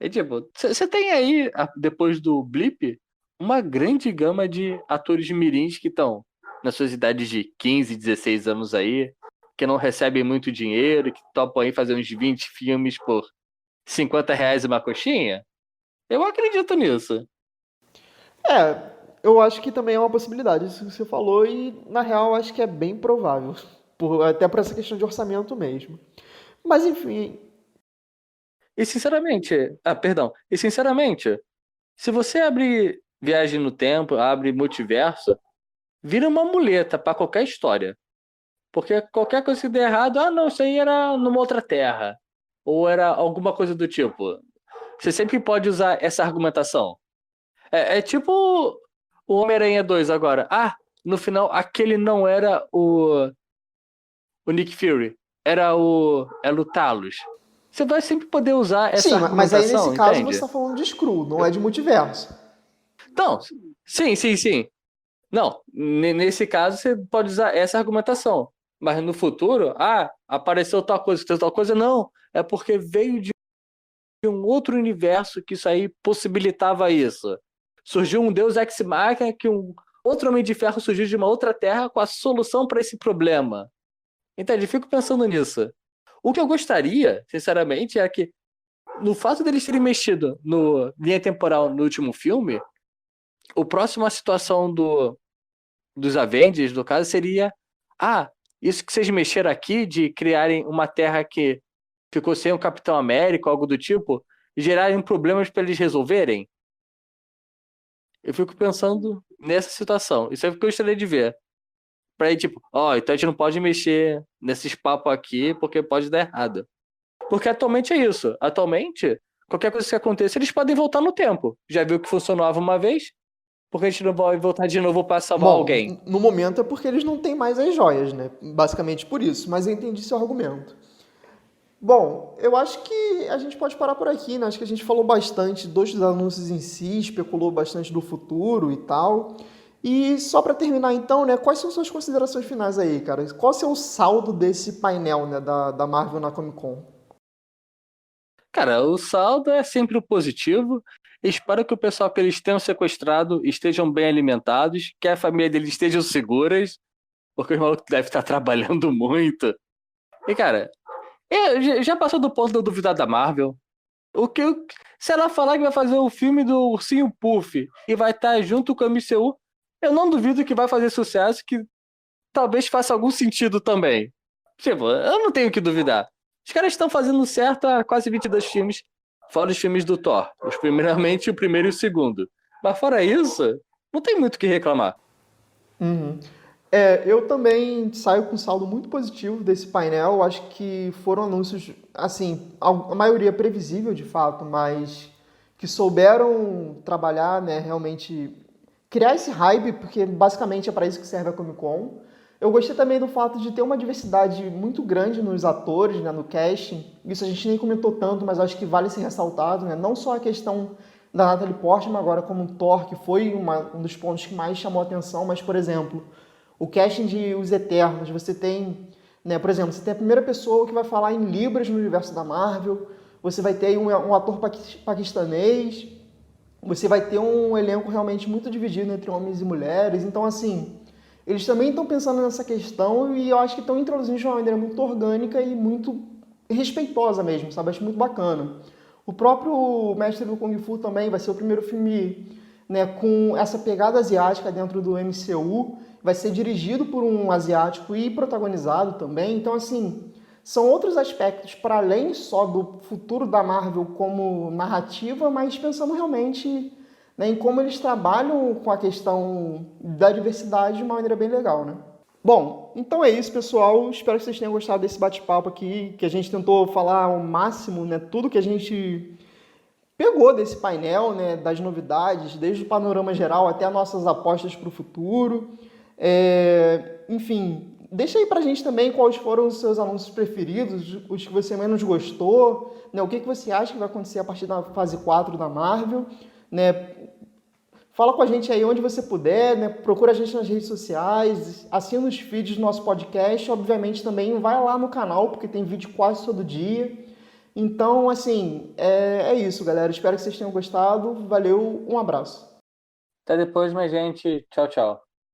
E tipo, você tem aí, depois do Blip, uma grande gama de atores mirins que estão nas suas idades de 15, 16 anos aí, que não recebem muito dinheiro, que topam aí fazer uns 20 filmes por R$ 50 uma coxinha. Eu acredito nisso. É, eu acho que também é uma possibilidade, isso que você falou, e na real eu acho que é bem provável, até por essa questão de orçamento mesmo. Mas enfim, E sinceramente, perdão, e sinceramente, se você abre Viagem no Tempo, abre Multiverso, vira uma muleta pra qualquer história. Porque qualquer coisa que der errado, não, isso aí era numa outra terra. Ou era alguma coisa do tipo. Você sempre pode usar essa argumentação. É tipo o Homem-Aranha 2 agora. No final, aquele não era o Nick Fury. Era o Talos. Você vai sempre poder usar essa sim, mas aí nesse argumentação, caso você entende? está falando de Screw, não é de multiverso. Então, sim, sim, sim. Não, nesse caso você pode usar essa argumentação. Mas no futuro, apareceu tal coisa, não. É porque veio de um outro universo que isso aí possibilitava isso. Surgiu um Deus Ex Machina que um outro Homem de Ferro surgiu de uma outra terra com a solução para esse problema. Entende? Eu fico pensando nisso. O que eu gostaria, sinceramente, é que no fato deles terem mexido no linha temporal no último filme, o próximo a situação dos Avengers, no caso, seria isso que vocês mexeram aqui de criarem uma terra que ficou sem o Capitão América, algo do tipo, e gerarem problemas para eles resolverem. Eu fico pensando nessa situação. Isso é o que eu gostaria de ver. Pra ir, tipo, então a gente não pode mexer nesses papos aqui porque pode dar errado. Porque atualmente é isso. Atualmente, qualquer coisa que aconteça, eles podem voltar no tempo. Já viu que funcionava uma vez? Porque a gente não vai voltar de novo para salvar Bom, alguém. no momento é porque eles não têm mais as joias, né? Basicamente por isso, mas eu entendi seu argumento. Bom, eu acho que a gente pode parar por aqui, né? Acho que a gente falou bastante dos anúncios em si, especulou bastante do futuro e tal. E só para terminar então, né? Quais são suas considerações finais aí, cara? Qual é o seu saldo desse painel, né, da Marvel na Comic Con? Cara, o saldo é sempre o positivo. Espero que o pessoal que eles tenham sequestrado estejam bem alimentados, que a família deles estejam seguras, porque os malucos devem estar trabalhando muito. E, cara, já passou do ponto de eu duvidar da Marvel. Se ela falar que vai fazer o filme do Ursinho Puff e vai estar junto com a MCU, eu não duvido que vai fazer sucesso, que talvez faça algum sentido também. Tipo, eu não tenho que duvidar. Os caras estão fazendo certo há quase 22 filmes, fora os filmes do Thor. Primeiramente o primeiro e o segundo. Mas fora isso, não tem muito o que reclamar. Uhum. Eu também saio com um saldo muito positivo desse painel. Acho que foram anúncios, assim, a maioria previsível de fato, mas que souberam trabalhar, né, realmente criar esse hype, porque basicamente é para isso que serve a Comic Con. Eu gostei também do fato de ter uma diversidade muito grande nos atores, né, no casting. Isso a gente nem comentou tanto, mas acho que vale ser ressaltado, né? Não só a questão da Natalie Portman agora como um Thor, que foi um dos pontos que mais chamou a atenção, mas, por exemplo, o casting de Os Eternos, você tem, né, por exemplo, você tem a primeira pessoa que vai falar em Libras no universo da Marvel, você vai ter um ator paquistanês, você vai ter um elenco realmente muito dividido entre homens e mulheres, então assim, eles também estão pensando nessa questão e eu acho que estão introduzindo de uma maneira muito orgânica e muito respeitosa mesmo, sabe? Acho muito bacana. O próprio Mestre do Kung Fu também vai ser o primeiro filme, né, com essa pegada asiática dentro do MCU, vai ser dirigido por um asiático e protagonizado também. Então, assim, são outros aspectos para além só do futuro da Marvel como narrativa, mas pensando realmente, né, em como eles trabalham com a questão da diversidade de uma maneira bem legal, né? Bom, então é isso, pessoal. Espero que vocês tenham gostado desse bate-papo aqui, que a gente tentou falar ao máximo, né, tudo que a gente pegou desse painel, né, das novidades, desde o panorama geral até as nossas apostas para o futuro. Enfim, deixa aí pra gente também quais foram os seus anúncios preferidos, os que você menos gostou, né, o que você acha que vai acontecer a partir da fase 4 da Marvel, né? Fala com a gente aí onde você puder, né? Procura a gente nas redes sociais, assina os feeds do nosso podcast, obviamente também vai lá no canal, porque tem vídeo quase todo dia. Então, assim, é isso, galera. Espero que vocês tenham gostado. Valeu, um abraço. Até depois, minha gente. Tchau, tchau.